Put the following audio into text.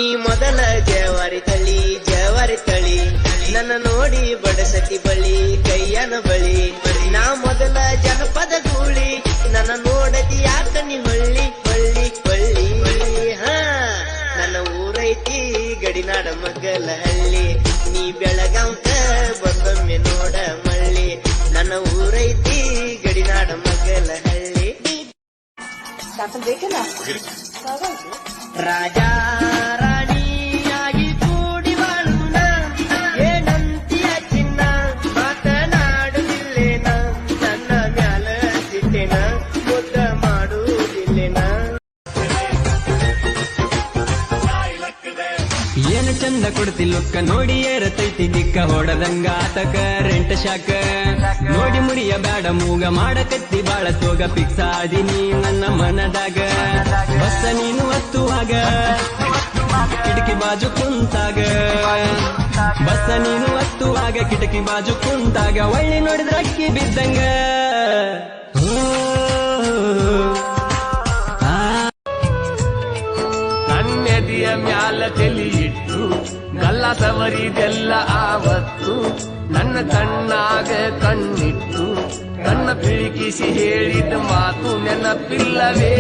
ನೀ ಮೊದಲ ಜವಾರಿ ತಳಿ ನನ್ನ ನೋಡಿ ಬಡಸತಿ ಬಳಿ ಕೈಯನ ಬಳಿ ನಾ ಮೊದಲ ಜನಪದ ಗೂಳಿ ನನ್ನ ನೋಡತಿ ಯಾಕ ನೀ ಹೊಳ್ಳಿ ಹಾ ನನ್ನ ಊರೈತಿ ಗಡಿನಾಡ ಮಗ್ಗಲ ಹಳ್ಳಿ ನೀ ಬೆಳಗಾಂಕ ಬಂದೊಮ್ಮೆ ನೋಡ ಮಳ್ಳಿ ನನ್ನ ಊರೈತಿ ಗಡಿನಾಡ ಮಗ್ಗಲ ಹಳ್ಳಿ ರಾಜ ರಾಣಿಯಾಗಿ ಕೂಡಿ ಬಾಳುನ ಏನಂತಿಯ ಚಿನ್ನ ಮಾತನಾಡುವುದಿಲ್ಲೇನ ನನ್ನ ಮ್ಯಾಲ ಸಿಟ್ಟೆನ ಮುದ್ದ ಮಾಡುವುದಿಲ್ಲೇನ ಏನು ಚಂದ ಕೊಡ್ತಿಲ್ಲೊಕ್ಕ ನೋಡಿ ಏರತೈತಿ ದಿಕ್ಕ ಹೊಡದಂಗ ಆತಕ ರೆಂಟ ಶಾಕ ನೋಡಿ ಮುರಿಯ ಬ್ಯಾಡ ಮೂಗ ಮಾಡಕತ್ತಿ ಬಾಳ ತೋಗ ಫಿಕ್ಸ್ ಆದಿನಿ ನನ್ನ ಮನದಾಗ ಬಸ್ಸ ನೀನು ಹತ್ತುವಾಗ ಕಿಟಕಿ ಬಾಜು ಕುಂತಾಗ ಬಸ್ಸ ನೀನು ಹತ್ತುವಾಗ ಕಿಟಕಿ ಬಾಜು ಕುಂತಾಗ ಒಳ್ಳಿ ನೋಡಿದ್ರ ಅಕ್ಕಿ ಬಿದ್ದಂಗ ನನ್ನೆದಿಯ ಮ್ಯಾಲ ತಲಿ ಇಟ್ಟು ಗಲ್ಲ ಸವರಿದೆಲ್ಲ ಆವತ್ತು ನನ್ನ ಕಣ್ಣಾಗ ಕಣ್ಣಿಟ್ಟು ಕಣ್ಣ ಪಿಳಿಕಿಸಿ ಹೇಳಿದ ಮಾತು ನೆನಪಿಲ್ಲವೇ